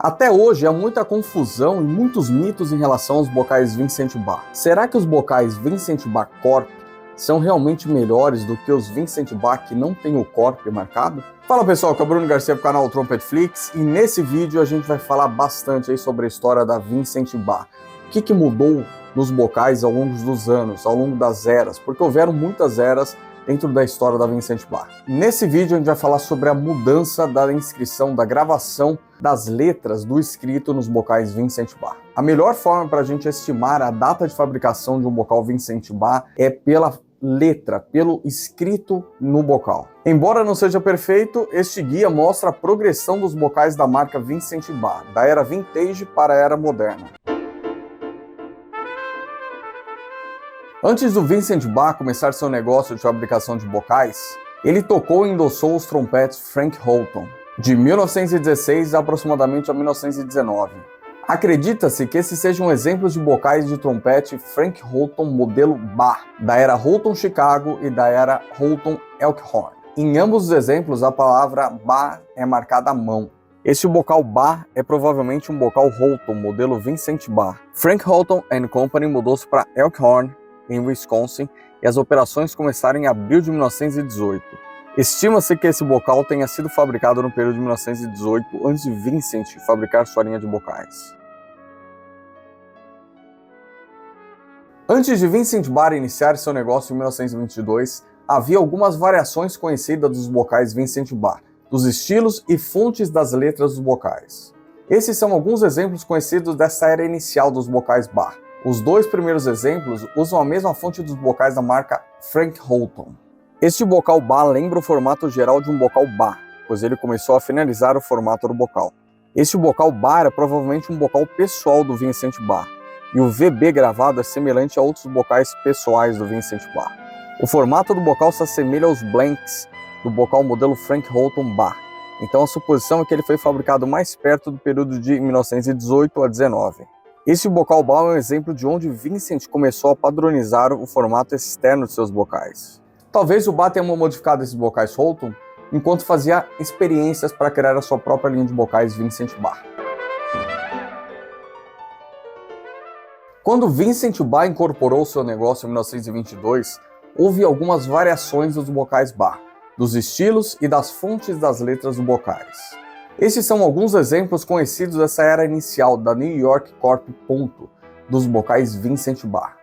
Até hoje há muita confusão e muitos mitos em relação aos bocais Vincent Bar. Será que os bocais Vincent Bar Corp são realmente melhores do que os Vincent Bar que não tem o Corp marcado? Fala pessoal, aqui é o Bruno Garcia do canal Trumpetflix e nesse vídeo a gente vai falar bastante aí sobre a história da Vincent Bar. O que mudou nos bocais ao longo dos anos, ao longo das eras, porque houveram muitas eras dentro da história da Vincent Bar. Nesse vídeo a gente vai falar sobre a mudança da inscrição, da gravação das letras do escrito nos bocais Vincent Bar. A melhor forma para a gente estimar a data de fabricação de um bocal Vincent Bar é pela letra, pelo escrito no bocal. Embora não seja perfeito, este guia mostra a progressão dos bocais da marca Vincent Bar, da era vintage para a era moderna. Antes do Vincent Bar começar seu negócio de fabricação de bocais, ele tocou e endossou os trompetes Frank Holton, de 1916 a aproximadamente a 1919. Acredita-se que esses sejam exemplos de bocais de trompete Frank Holton modelo Bar, da era Holton Chicago e da era Holton Elkhorn. Em ambos os exemplos, a palavra Bar é marcada à mão. Este bocal Bar é provavelmente um bocal Holton modelo Vincent Bar. Frank Holton & Company mudou-se para Elkhorn, em Wisconsin, e as operações começaram em abril de 1918. Estima-se que esse bocal tenha sido fabricado no período de 1918, antes de Vincent fabricar sua linha de bocais. Antes de Vincent Bar iniciar seu negócio em 1922, havia algumas variações conhecidas dos bocais Vincent Bar, dos estilos e fontes das letras dos bocais. Esses são alguns exemplos conhecidos dessa era inicial dos bocais Bar. Os dois primeiros exemplos usam a mesma fonte dos bocais da marca Frank Holton. Este bocal Bar lembra o formato geral de um bocal Bar, pois ele começou a finalizar o formato do bocal. Este bocal Bar é provavelmente um bocal pessoal do Vincent Bar, e o VB gravado é semelhante a outros bocais pessoais do Vincent Bar. O formato do bocal se assemelha aos blanks do bocal modelo Frank Holton Bar, então a suposição é que ele foi fabricado mais perto do período de 1918 a 19. Este bocal Bar é um exemplo de onde Vincent começou a padronizar o formato externo de seus bocais. Talvez o Bar tenha modificado esses bocais Holton enquanto fazia experiências para criar a sua própria linha de bocais Vincent Bar. Quando Vincent Bar incorporou seu negócio em 1922, houve algumas variações dos bocais Bar, dos estilos e das fontes das letras dos bocais. Esses são alguns exemplos conhecidos dessa era inicial da New York Corp. Dos bocais Vincent Bar.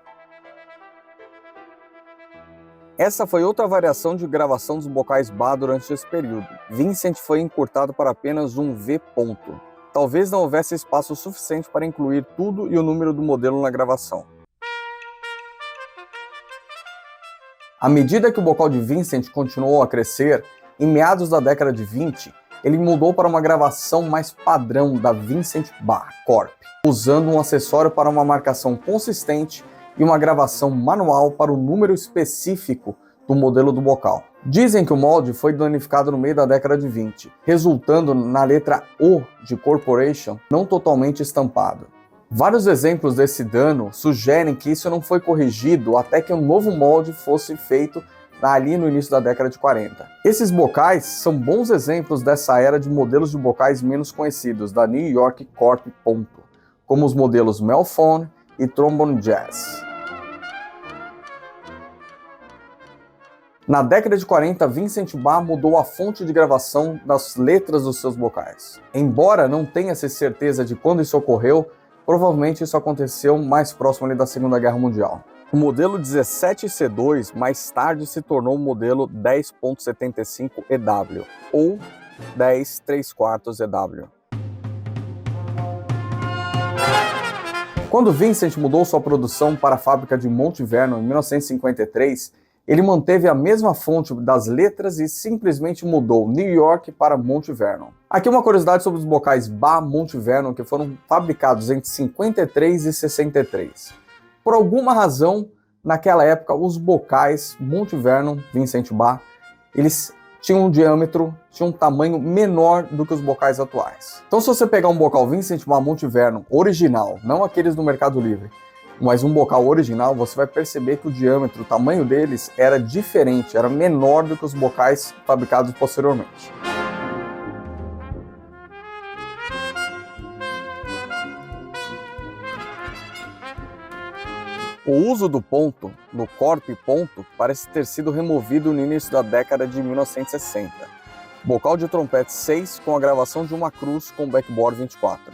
Essa foi outra variação de gravação dos bocais Bar durante esse período. Vincent foi encurtado para apenas um V. Talvez não houvesse espaço suficiente para incluir tudo e o número do modelo na gravação. À medida que o bocal de Vincent continuou a crescer, em meados da década de 20, ele mudou para uma gravação mais padrão da Vincent Bar Corp, usando um acessório para uma marcação consistente e uma gravação manual para o número específico do modelo do bocal. Dizem que o molde foi danificado no meio da década de 20, resultando na letra O de Corporation não totalmente estampado. Vários exemplos desse dano sugerem que isso não foi corrigido até que um novo molde fosse feito ali no início da década de 40. Esses bocais são bons exemplos dessa era de modelos de bocais menos conhecidos da New York Corp. Como os modelos Melphone e Trombone Jazz. Na década de 40, Vincent Bar mudou a fonte de gravação das letras dos seus bocais. Embora não tenha-se certeza de quando isso ocorreu, provavelmente isso aconteceu mais próximo ali da Segunda Guerra Mundial. O modelo 17C2 mais tarde se tornou o modelo 10.75 EW, ou 10/3/4 EW. Quando Vincent mudou sua produção para a fábrica de Mount Vernon em 1953, ele manteve a mesma fonte das letras e simplesmente mudou New York para Mount Vernon. Aqui uma curiosidade sobre os bocais Bar Mount Vernon que foram fabricados entre 53 e 63. Por alguma razão, naquela época, os bocais Mount Vernon, Vincent Bar, eles tinham um diâmetro, tinham um tamanho menor do que os bocais atuais. Então se você pegar um bocal Vincent Bar Mount Vernon original, não aqueles do Mercado Livre, mas um bocal original, você vai perceber que o diâmetro, o tamanho deles era diferente, era menor do que os bocais fabricados posteriormente. O uso do ponto, no corpo e ponto, parece ter sido removido no início da década de 1960. Bocal de trompete 6 com a gravação de uma cruz com backbore 24.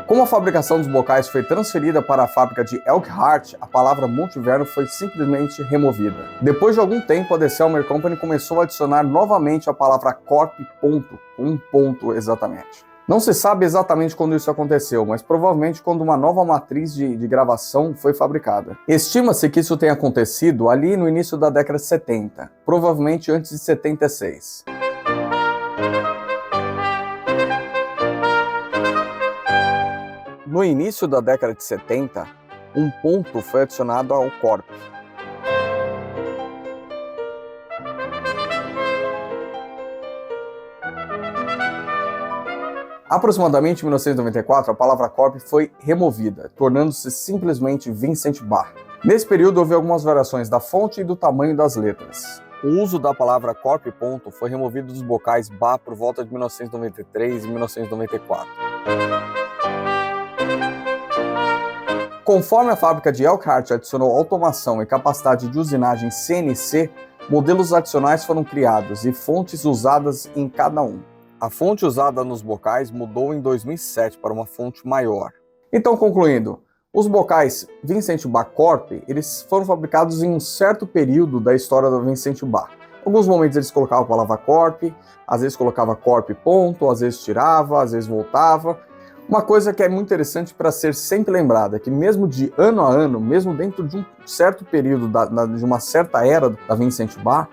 Como a fabricação dos bocais foi transferida para a fábrica de Elkhart, a palavra multiverno foi simplesmente removida. Depois de algum tempo, a The Selmer Company começou a adicionar novamente a palavra corp ponto, com um ponto exatamente. Não se sabe exatamente quando isso aconteceu, mas provavelmente quando uma nova matriz de gravação foi fabricada. Estima-se que isso tenha acontecido ali no início da década de 70, provavelmente antes de 76. No início da década de 70, um ponto foi adicionado ao corp. Aproximadamente em 1994, a palavra corp foi removida, tornando-se simplesmente Vincent Bar. Nesse período, houve algumas variações da fonte e do tamanho das letras. O uso da palavra corp ponto foi removido dos bocais Bar por volta de 1993 e 1994. Conforme a fábrica de Elkhart adicionou automação e capacidade de usinagem CNC, modelos adicionais foram criados e fontes usadas em cada um. A fonte usada nos bocais mudou em 2007 para uma fonte maior. Então, concluindo, os bocais Vincent Bar Corp, eles foram fabricados em um certo período da história da Vincent Bar. Em alguns momentos eles colocavam a palavra corp, às vezes colocava corp ponto, às vezes tirava, às vezes voltava. Uma coisa que é muito interessante para ser sempre lembrada é que mesmo de ano a ano, mesmo dentro de um certo período, de uma certa era da Vincent Bar,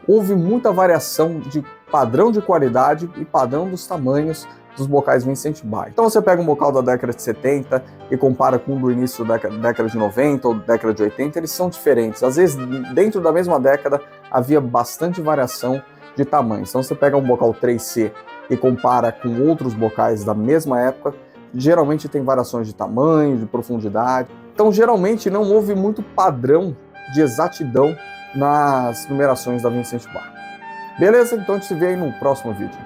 houve muita variação de padrão de qualidade e padrão dos tamanhos dos bocais Vincent Bar. Então você pega um bocal da década de 70 e compara com o do início da década de 90 ou década de 80, eles são diferentes. Às vezes, dentro da mesma década, havia bastante variação de tamanho. Então você pega um bocal 3C e compara com outros bocais da mesma época, geralmente tem variações de tamanho, de profundidade. Então geralmente não houve muito padrão de exatidão nas numerações da Vincent Bar. Beleza? Então a gente se vê aí no próximo vídeo.